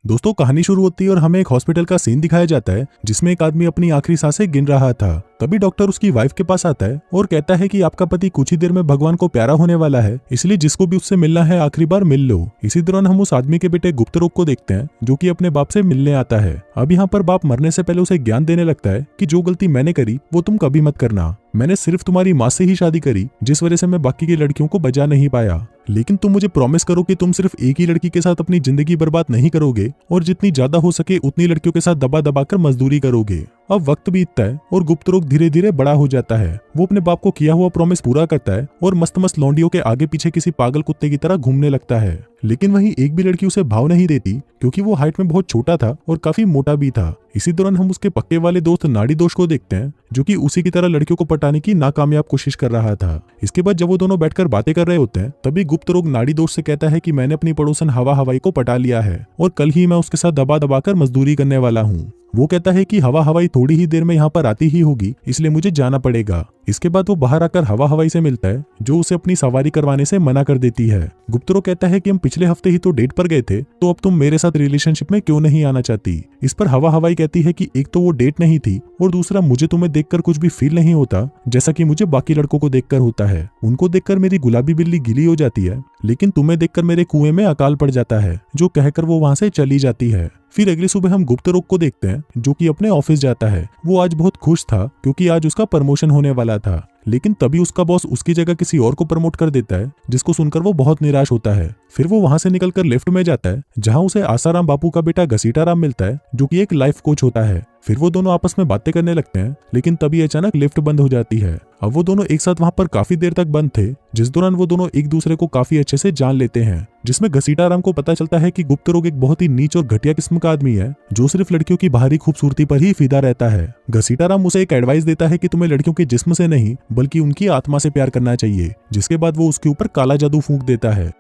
दोस्तों कहानी शुरू होती है और हमें एक हॉस्पिटल का सीन दिखाया जाता है जिसमें एक आदमी अपनी आखिरी सांसें गिन रहा था। तभी डॉक्टर उसकी वाइफ के पास आता है और कहता है कि आपका पति कुछ ही देर में भगवान को प्यारा होने वाला है, इसलिए जिसको भी उससे मिलना है आखिरी बार मिल लो। इसी दौरान हम उस आदमी के बेटे गुप्तरोग को देखते हैं जो कि अपने बाप से मिलने आता है। अब यहाँ पर बाप मरने से पहले उसे ज्ञान देने लगता है कि जो गलती मैंने करी वो तुम कभी मत करना। मैंने सिर्फ तुम्हारी माँ से ही शादी करी जिस वजह से मैं बाकी की लड़कियों को बचा नहीं पाया, लेकिन तुम मुझे प्रॉमिस करो कि तुम सिर्फ एक ही लड़की के साथ अपनी जिंदगी बर्बाद नहीं करोगे और जितनी ज्यादा हो सके उतनी लड़कियों के साथ दबा दबा कर मजदूरी करोगे। अब वक्त बीतता है और गुप्तरोग धीरे धीरे बड़ा हो जाता है। वो अपने बाप को किया हुआ प्रॉमिस पूरा करता है और मस्त मस्त लौंडियों के आगे पीछे किसी पागल कुत्ते की तरह घूमने लगता है, लेकिन वहीं एक भी लड़की उसे भाव नहीं देती क्योंकि वो हाइट में बहुत छोटा था और काफी मोटा भी था। इसी दौरान हम उसके पक्के वाले दोस्त नाड़ी दोष को देखते हैं जो कि उसी की तरह लड़कियों को पटाने की नाकामयाब कोशिश कर रहा था। इसके बाद जब वो दोनों बैठकर बातें कर रहे होते हैं तभी गुप्तरोग नाड़ी दोष से कहता है कि मैंने अपनी पड़ोसन हवा हवाई को पटा लिया है और कल ही मैं उसके साथ दबा दबाकर मजदूरी करने वाला हूँ। वो कहता है कि हवा हवाई थोड़ी ही देर में यहाँ पर आती ही होगी, इसलिए मुझे जाना पड़ेगा। इसके बाद वो बाहर आकर हवा हवाई से मिलता है जो उसे अपनी सवारी करवाने से मना कर देती है। गुप्तरोग कहता है कि हम पिछले हफ्ते ही तो डेट पर गए थे, तो अब तुम मेरे साथ रिलेशनशिप में क्यों नहीं आना चाहती। इस पर हवा हवाई कहती है कि एक तो वो डेट नहीं थी और दूसरा मुझे तुम्हें देखकर कुछ भी फील नहीं होता जैसा कि मुझे बाकी लड़कों को देखकर होता है। उनको देखकर मेरी गुलाबी बिल्ली गीली हो जाती है, लेकिन तुम्हें देखकर मेरे कुएं में अकाल पड़ जाता है, जो कहकर वो वहां से चली जाती है। फिर अगली सुबह हम गुप्तरोग को देखते हैं जो कि अपने ऑफिस जाता है। वो आज बहुत खुश था क्योंकि आज उसका प्रमोशन होने वाला था, लेकिन तभी उसका बॉस उसकी जगह किसी और को प्रमोट कर देता है जिसको सुनकर वो बहुत निराश होता है। फिर वो वहां से निकलकर लिफ्ट में जाता है जहां उसे आसाराम बापू का बेटा घसीटाराम मिलता है जो कि एक लाइफ कोच होता है। फिर वो दोनों आपस में बातें करने लगते हैं, लेकिन तभी अचानक लिफ्ट बंद हो जाती है। अब वो दोनों एक साथ वहां पर काफी देर तक बंद थे, जिस दौरान वो दोनों एक दूसरे को काफी अच्छे से जान लेते हैं, जिसमें घसीटाराम को पता चलता है कि गुप्तरोग एक बहुत ही नीच और घटिया किस्म का आदमी है जो सिर्फ लड़कियों की बाहरी खूबसूरती पर ही फिदा रहता है। घसीटाराम उसे एक एडवाइस देता है कि तुम्हें लड़कियों के जिस्म से नहीं बल्कि उनकी आत्मा से प्यार करना चाहिए, जिसके बाद वो उसके ऊपर काला जादू फूंक देता है।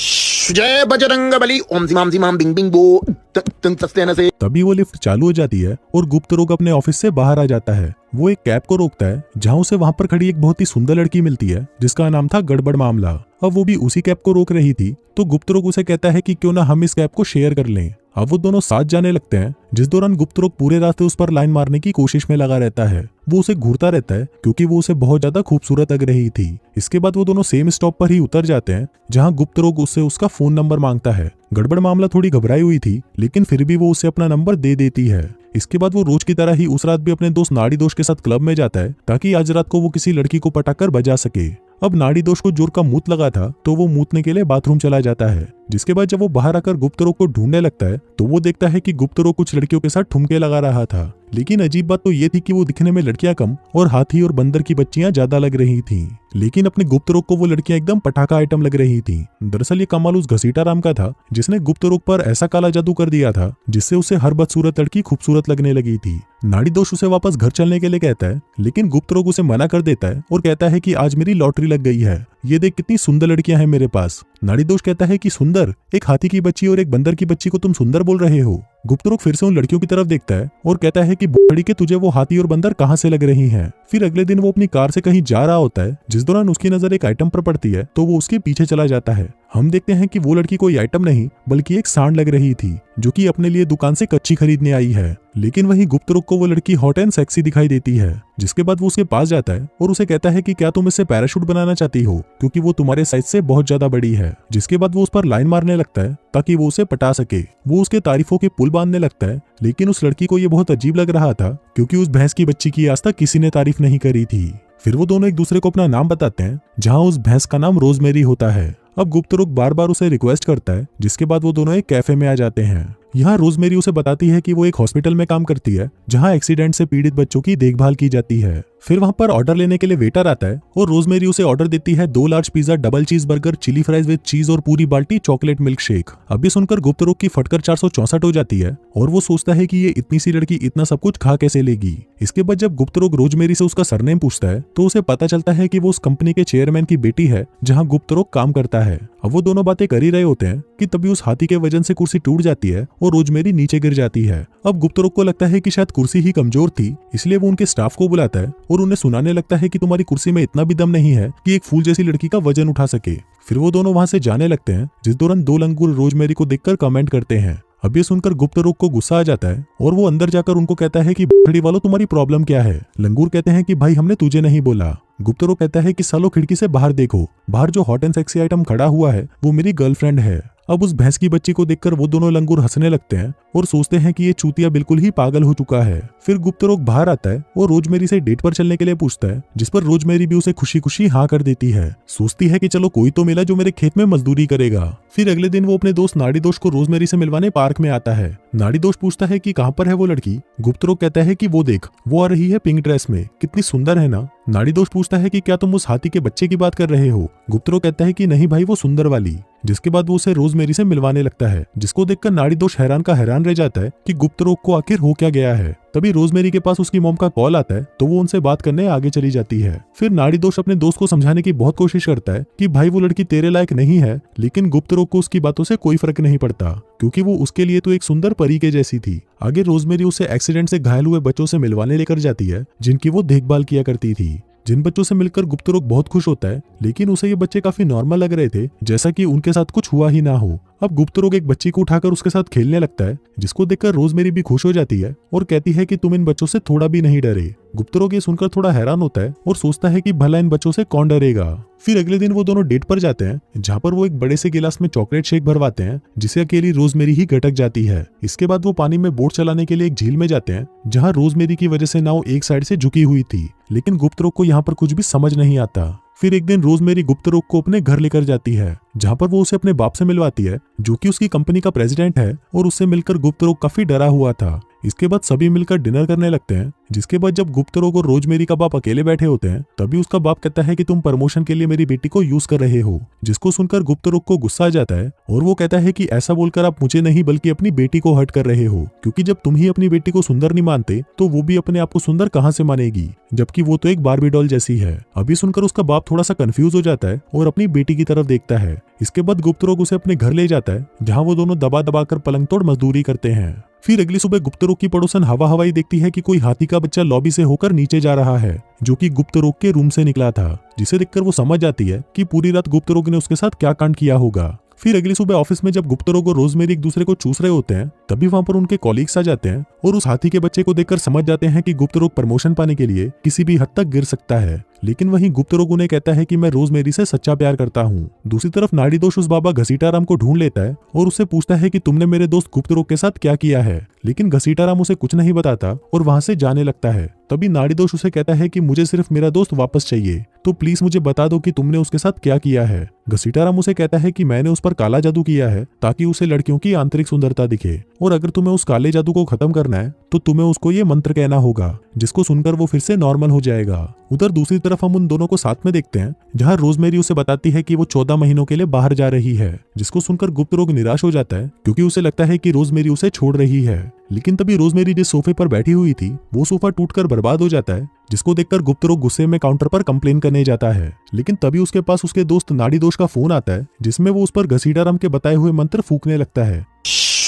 जय बजरंगबली ओम जिमाम जिमाम बिंग बिंग बो से। तभी वो लिफ्ट चालू हो जाती है और गुप्तरोग अपने ऑफिस से बाहर आ जाता है। वो एक कैब को रोकता है जहां उसे वहां पर खड़ी एक बहुत ही सुंदर लड़की मिलती है जिसका नाम था गड़बड़ मामला। अब वो भी उसी कैब को रोक रही थी, तो गुप्तरोग उसे कहता है कि क्यों ना हम इस कैब को शेयर कर लें। अब वो दोनों साथ जाने लगते हैं, जिस दौरान गुप्तरोग पूरे रास्ते उस पर लाइन मारने की कोशिश में लगा रहता है। वो उसे घूरता रहता है क्योंकि वो उसे बहुत ज्यादा खूबसूरत लग रही थी। इसके बाद वो दोनों सेम स्टॉप पर ही उतर जाते हैं जहां गुप्तरोग उससे उसका फोन नंबर मांगता है। गड़बड़ मामला थोड़ी घबराई हुई थी, लेकिन फिर भी वो उसे अपना नंबर दे देती है। इसके बाद वो रोज की तरह ही उस रात भी अपने दोस्त नाड़ी दोष के साथ क्लब में जाता है ताकि आज रात को वो किसी लड़की को पटाकर बजा सके। अब नाड़ी दोष को जोर का मूत लगा था, तो वो मूतने के लिए बाथरूम चला जाता है। जिसके बाद जब वो बाहर आकर गुप्तरोग को ढूंढने लगता है तो वो देखता है कि गुप्तरोग कुछ लड़कियों के साथ ठुमके लगा रहा था, लेकिन अजीब बात तो ये थी कि वो दिखने में लड़कियां कम और हाथी और बंदर की बच्चियां ज्यादा लग रही थीं, लेकिन अपने गुप्तरोग को वो लड़कियां एकदम पटाखा आइटम लग रही थीं। दरअसल ये कमाल उस घसीटाराम का था जिसने गुप्तरोग पर ऐसा काला जादू कर दिया था जिससे उसे हर बदसूरत लड़की खूबसूरत लगने लगी थी। नाड़ी दोष उसे वापस घर चलने के लिए कहता है, लेकिन गुप्तरोग उसे मना कर देता है और कहता है कि आज मेरी लॉटरी लग गई है, ये देख कितनी सुंदर लड़कियां हैं मेरे पास। नाड़ी दोष कहता है कि सुंदर? एक हाथी की बच्ची और एक बंदर की बच्ची को तुम सुंदर बोल रहे हो? गुप्तरोग फिर से उन लड़कियों की तरफ देखता है और कहता है कि बड़ी के तुझे वो हाथी और बंदर कहां से लग रही हैं। फिर अगले दिन वो अपनी कार से कहीं जा रहा होता है, जिस दौरान उसकी नजर एक आइटम पर पड़ती है तो वो उसके पीछे चला जाता है। हम देखते हैं कि वो लड़की कोई आइटम नहीं बल्कि एक सांड लग रही थी जो कि अपने लिए दुकान से कच्ची खरीदने आई है, लेकिन वहीं गुप्तरोग को वो लड़की हॉट एंड सेक्सी दिखाई देती है। जिसके बाद वो उसके पास जाता है और उसे कहता है कि क्या तुम इससे पैराशूट बनाना चाहती हो, क्योंकि वो तुम्हारे साइज से बहुत ज्यादा बड़ी है। जिसके बाद वो उस पर लाइन मारने लगता है ताकि वो उसे पटा सके। वो उसके तारीफों के पुल बांधने लगता है, लेकिन उस लड़की को ये बहुत अजीब लग रहा था क्योंकि उस भैंस की बच्ची की आज तक किसी ने तारीफ नहीं करी थी। फिर वो दोनों एक दूसरे को अपना नाम बताते हैं, जहां उस भैंस का नाम रोजमेरी होता है। अब गुप्तरोग बार बार उसे रिक्वेस्ट करता है, जिसके बाद वो दोनों एक कैफे में आ जाते हैं। यहाँ रोजमेरी उसे बताती है कि वो एक हॉस्पिटल में काम करती है जहाँ एक्सीडेंट से पीड़ित बच्चों की देखभाल की जाती है। फिर वहाँ पर ऑर्डर लेने के लिए वेटर आता है और रोजमेरी उसे ऑर्डर देती है 2 लार्ज पिज्जा, डबल चीज बर्गर, चिली फ्राइज विद चीज और पूरी बाल्टी चॉकलेट मिल्क शेक। अभी सुनकर गुप्तरोग की फटकर 464 हो जाती है और वो सोचता है कि ये इतनी सी लड़की इतना सब कुछ खा कैसे लेगी। इसके बाद जब गुप्तरोग रोजमेरी से उसका सरनेम पूछता है तो उसे पता चलता है कि वो उस कंपनी के चेयरमैन की बेटी है जहाँ गुप्तरोग काम करता है। अब वो दोनों बातें कर ही रहे होते हैं कि तभी उस हाथी के वजन से कुर्सी टूट जाती है और रोजमेरी नीचे गिर जाती है। अब गुप्तरोग को लगता है कि शायद कुर्सी ही कमजोर थी, इसलिए वो उनके स्टाफ को बुलाता है और उन्हें सुनाने लगता है कि तुम्हारी कुर्सी में इतना भी दम नहीं है कि एक फूल जैसी लड़की का वजन उठा सके। फिर वो दोनों वहां से जाने लगते हैं, जिस दौरान 2 लंगूर रोजमेरी को देखकर कमेंट करते हैं, अब ये सुनकर गुप्त रोग को गुस्सा आ जाता है और वो अंदर जाकर उनको कहता है कि बड़ी वालों तुम्हारी प्रॉब्लम क्या है। लंगूर कहते हैं कि भाई हमने तुझे नहीं बोला। गुप्त रोग कहता है कि सालो खिड़की से बाहर देखो, बाहर जो हॉट एंड सेक्सी आइटम खड़ा हुआ है वो मेरी गर्लफ्रेंड है। अब उस भैंस की बच्ची को देखकर वो दोनों लंगूर हंसने लगते हैं और सोचते हैं कि ये चूतिया बिल्कुल ही पागल हो चुका है। फिर गुप्त रोग बाहर आता है और रोजमेरी से डेट पर चलने के लिए पूछता है, जिस पर रोजमेरी भी उसे खुशी खुशी हाँ कर देती है। सोचती है कि चलो कोई तो मिला जो मेरे खेत में मजदूरी करेगा। फिर अगले दिन वो अपने दोस्त नाड़ी दोष को रोजमेरी से मिलवाने पार्क में आता है। नाड़ी दोष पूछता है कि कहाँ पर है वो लड़की। गुप्त रोग कहता है कि वो देख, वो आ रही है पिंक ड्रेस में, कितनी सुंदर है ना। नाड़ी दोष पूछता है कि क्या तुम उस हाथी के बच्चे की बात कर रहे हो। गुप्त रोग कहता है कि नहीं भाई, वो सुंदर वाली। जिसके बाद वो उसे रोजमेरी से मिलवाने लगता है, जिसको देखकर नाड़ी दोष हैरान का हैरान रह जाता है कि गुप्त रोग को आखिर हो क्या गया है। तभी रोजमेरी के पास उसकी मॉम का कॉल आता है तो वो उनसे बात करने आगे चली जाती है। फिर नाड़ी दोष अपने दोस्त को समझाने की बहुत कोशिश करता है कि भाई वो लड़की तेरे लायक नहीं है, लेकिन गुप्त रोग को उसकी बातों से कोई फर्क नहीं पड़ता क्योंकि वो उसके लिए तो एक सुंदर परी के जैसी थी। आगे रोजमेरी उसे एक्सीडेंट से घायल हुए बच्चों से मिलवाने लेकर जाती है जिनकी वो देखभाल किया करती थी। जिन बच्चों से मिलकर गुप्त रोग बहुत खुश होता है, लेकिन उसे ये बच्चे काफी नॉर्मल लग रहे थे, जैसा कि उनके साथ कुछ हुआ ही ना हो। अब गुप्त रोग एक बच्ची को उठाकर उसके साथ खेलने लगता है, जिसको देखकर रोजमेरी भी खुश हो जाती है और कहती है कि तुम इन बच्चों से थोड़ा भी नहीं डरे। गुप्त रोग ये सुनकर थोड़ा हैरान होता है और सोचता है कि भला इन बच्चों से कौन डरेगा। फिर अगले दिन वो दोनों डेट पर जाते हैं, जहाँ पर वो एक बड़े से गिलास में चॉकलेट शेक भरवाते हैं, जिसे अकेली रोजमेरी ही गटक जाती है। इसके बाद वो पानी में बोट चलाने के लिए एक झील में जाते हैं, जहाँ रोजमेरी की वजह से नाव एक साइड से झुकी हुई थी, लेकिन गुप्त रोग को यहाँ पर कुछ भी समझ नहीं आता। फिर एक दिन रोजमेरी गुप्त रोग को अपने घर लेकर जाती है, जहाँ पर वो उसे अपने बाप से मिलवाती है, जो कि उसकी कंपनी का प्रेसिडेंट है, और उससे मिलकर गुप्त रोग काफी डरा हुआ था। इसके बाद सभी मिलकर डिनर करने लगते हैं, जिसके बाद जब गुप्त रोग और रोजमेरी का बाप अकेले बैठे होते हैं, तभी उसका बाप कहता है कि तुम प्रमोशन के लिए मेरी बेटी को यूज कर रहे हो। जिसको सुनकर गुप्त रोग को गुस्सा आ जाता है और वो कहता है कि ऐसा बोलकर आप मुझे नहीं बल्कि अपनी बेटी को हर्ट कर रहे हो, क्योंकि जब तुम ही अपनी बेटी को सुंदर नहीं मानते तो वो भी अपने आप को सुंदर कहाँ से मानेगी, जबकि वो तो एक बार्बी डॉल जैसी है। अभी सुनकर उसका बाप थोड़ा सा कंफ्यूज हो जाता है और अपनी बेटी की तरफ देखता है। इसके बाद गुप्त रोग उसे अपने घर ले जाता है, जहाँ वो दोनों दबा दबा कर पलंग तोड़ मजदूरी करते हैं। फिर अगली सुबह गुप्त रोग की पड़ोसन हवा हवाई देखती है कि कोई हाथी का बच्चा लॉबी से होकर नीचे जा रहा है, जो कि गुप्त रोग के रूम से निकला था, जिसे देखकर वो समझ जाती है कि पूरी रात गुप्त रोग ने उसके साथ क्या कांड किया होगा। फिर अगली सुबह ऑफिस में जब गुप्त रोग और रोजमेरी एक दूसरे को चूस रहे होते हैं, तभी वहां पर उनके कॉलीग्स आ जाते हैं और उस हाथी के बच्चे को देखकर समझ जाते हैं कि गुप्त रोग प्रमोशन पाने के लिए किसी भी हद तक गिर सकता है। लेकिन वहीं गुप्त रोग उन्हें कहता है कि मैं रोजमेरी से सच्चा प्यार करता हूँ। दूसरी तरफ नाड़ी दोष उस बाबा घसीटाराम को ढूंढ लेता है और उससे पूछता है कि तुमने मेरे दोस्त गुप्त रोग के साथ क्या किया है, लेकिन घसीटाराम उसे कुछ नहीं बताता और वहां से जाने लगता है। तभी नाड़ी दोष उसे कहता है कि मुझे सिर्फ मेरा दोस्त वापस चाहिए, तो प्लीज मुझे बता दो कि तुमने उसके साथ क्या किया है। घसीटाराम उसे कहता है कि मैंने उस पर काला जादू किया है ताकि उसे लड़कियों की आंतरिक सुंदरता दिखे, और अगर तुम्हें उस काले जादू को खत्म करना है तो तुम्हें उसको ये मंत्र कहना होगा, जिसको सुनकर वो फिर से नॉर्मल हो जाएगा। उधर दूसरी तरफ हम उन दोनों को साथ में देखते हैं, जहाँ रोजमेरी उसे बताती है कि वो 14 महीनों के लिए बाहर जा रही है, जिसको सुनकर गुप्त रोग निराश हो जाता है क्योंकि उसे लगता है कि रोजमेरी उसे छोड़ रही है। लेकिन तभी रोजमेरी जिस सोफे पर बैठी हुई थी वो सोफा टूटकर बर्बाद हो जाता है, जिसको देखकर गुप्त रोग गुस्से में काउंटर पर कंप्लेन करने जाता है। लेकिन तभी उसके पास उसके दोस्त नाड़ी दोष का फोन आता है, जिसमें वो उस पर घसीटाराम के बताए हुए मंत्र फूकने लगता है।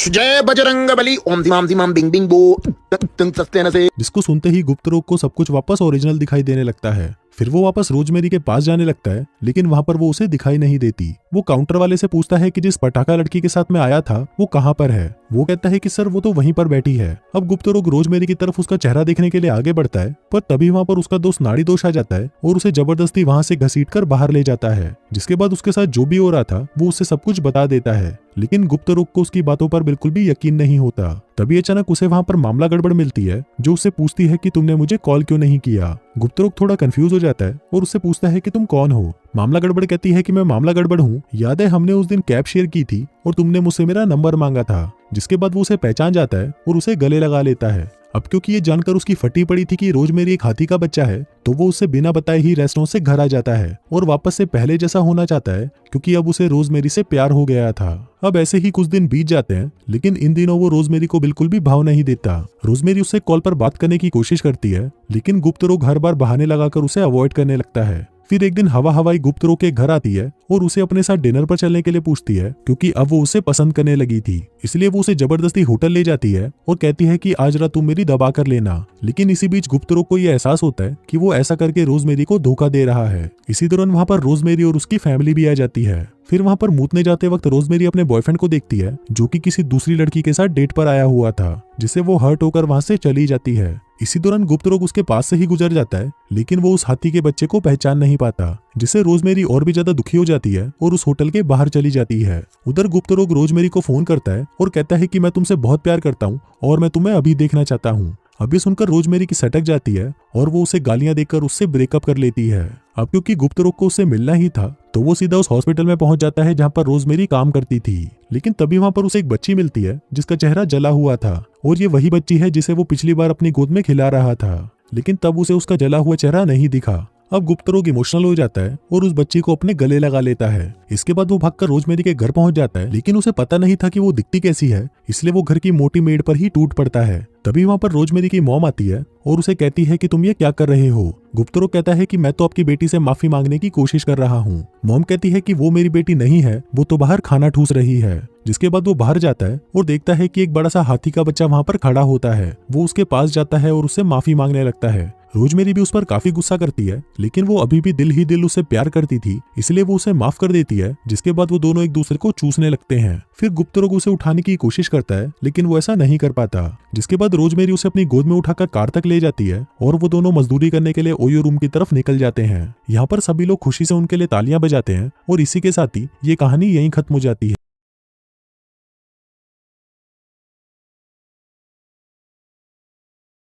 जय बजरंग बली ओम जिमाम बिंग बिंग बो तंग सस्ते न से। जिसको सुनते ही गुप्त रोग को सब कुछ वापस ओरिजिनल दिखाई देने लगता है। फिर वो वापस रोजमेरी के पास जाने लगता है, लेकिन वहां पर वो उसे दिखाई नहीं देती। वो काउंटर वाले से पूछता है कि जिस पटाखा लड़की के साथ में आया था वो कहाँ पर है। वो कहता है कि सर वो तो वहीं पर बैठी है। अब गुप्त रोग रोजमेरी की तरफ उसका चेहरा देखने के लिए आगे बढ़ता है, पर तभी वहां पर उसका दोस्त नाड़ी दोष आ जाता है और उसे जबरदस्ती वहां से घसीटकर बाहर ले जाता है। जिसके बाद उसके साथ जो भी हो रहा था वो उसे सब कुछ बता देता है, लेकिन गुप्त रोग को उसकी बातों पर बिल्कुल भी यकीन नहीं होता। तभी अचानक उसे वहां पर मामला गड़बड़ मिलती है, जो उससे पूछती है कि तुमने मुझे कॉल क्यों नहीं किया। गुप्त रोग थोड़ा कंफ्यूज हो जाता है और उससे पूछता है कि तुम कौन हो। मामला गड़बड़ कहती है कि मैं मामला गड़बड़ हूँ, याद है हमने उस दिन कैब शेयर की थी और तुमने मुझसे मेरा नंबर मांगा था। जिसके बाद वो उसे पहचान जाता है और उसे गले लगा लेता है। अब क्योंकि ये जानकर उसकी फटी पड़ी थी कि रोजमेरी एक हाथी का बच्चा है, तो वो उससे बिना बताए ही रेस्टोरेंट से घर आ जाता है और वापस से पहले जैसा होना चाहता है, क्योंकि अब उसे रोजमेरी से प्यार हो गया था। अब ऐसे ही कुछ दिन बीत जाते हैं, लेकिन इन दिनों वो रोजमेरी को बिल्कुल भी भाव नहीं देता। रोजमेरी उससे कॉल पर बात करने की कोशिश करती है, लेकिन गुप्त रोग हर बार बहाने लगाकर उसे अवॉइड करने लगता है। फिर एक दिन हवा हवाई गुप्त रोग के घर आती है और उसे अपने साथ डिनर पर चलने के लिए पूछती है, क्योंकि अब वो उसे पसंद करने लगी थी। इसलिए वो उसे जबरदस्ती होटल ले जाती है और कहती है कि आज रात तुम मेरी दबा कर लेना। लेकिन इसी बीच गुप्त रोग को यह एहसास होता है कि वो ऐसा करके रोजमेरी को धोखा दे रहा है। इसी दौरान वहाँ पर रोजमेरी और उसकी फैमिली भी आ जाती है। फिर वहाँ पर मूतने जाते वक्त रोजमेरी अपने बॉयफ्रेंड को देखती है, जो कि किसी दूसरी लड़की के साथ डेट पर आया हुआ था, जिससे वो हर्ट होकर वहाँ से चली जाती है। इसी दौरान गुप्त रोग उसके पास से ही गुजर जाता है, लेकिन वो उस हाथी के बच्चे को पहचान नहीं पाता, जिससे रोजमेरी और भी ज्यादा दुखी हो जाती है और उस होटल के बाहर चली जाती है। उधर गुप्त रोग रोजमेरी को फोन करता है और कहता है कि मैं तुमसे बहुत प्यार करता हूँ और मैं तुम्हें अभी देखना चाहता हूँ। अभी सुनकर रोजमेरी की सटक जाती है और वो उसे गालियां देकर उससे ब्रेकअप कर लेती है। अब क्योंकि गुप्त रोग को उससे मिलना ही था, तो वो सीधा उस हॉस्पिटल में पहुंच जाता है जहां पर रोजमेरी काम करती थी। लेकिन तभी वहां पर उसे एक बच्ची मिलती है जिसका चेहरा जला हुआ था, और ये वही बच्ची है जिसे वो पिछली बार अपनी गोद में खिला रहा था। लेकिन तब उसे उसका जला हुआ चेहरा नहीं दिखा। अब गुप्त रोग इमोशनल हो जाता है और उस बच्ची को अपने गले लगा लेता है। इसके बाद वो भागकर रोजमेरी के घर पहुंच जाता है, लेकिन उसे पता नहीं था कि वो दिखती कैसी है, इसलिए वो घर की मोटी मेड पर ही टूट पड़ता है। तभी वहां पर रोजमेरी की मॉम आती है और उसे कहती है कि तुम ये क्या कर रहे हो। गुप्त रोग कहता है कि मैं तो आपकी बेटी से माफी मांगने की कोशिश कर रहा हूँ। मॉम कहती है कि वो मेरी बेटी नहीं है, वो तो बाहर खाना ठूस रही है। जिसके बाद वो बाहर जाता है और देखता है कि एक बड़ा सा हाथी का बच्चा वहां पर खड़ा होता है। वो उसके पास जाता है और उससे माफी मांगने लगता है। रोजमेरी भी उस पर काफी गुस्सा करती है, लेकिन वो अभी भी दिल ही दिल उससे प्यार करती थी, इसलिए वो उसे माफ कर देती है। जिसके बाद वो दोनों एक दूसरे को चूसने लगते हैं। फिर गुप्त रोग उसे उठाने की कोशिश करता है, लेकिन वो ऐसा नहीं कर पाता। जिसके बाद रोजमेरी उसे अपनी गोद में उठाकर कार तक ले जाती है और वो दोनों मजदूरी करने के लिए ओयो रूम की तरफ निकल जाते हैं। यहाँ पर सभी लोग खुशी से उनके लिए तालियां बजाते हैं और इसी के साथ ही ये कहानी यहीं खत्म हो जाती है।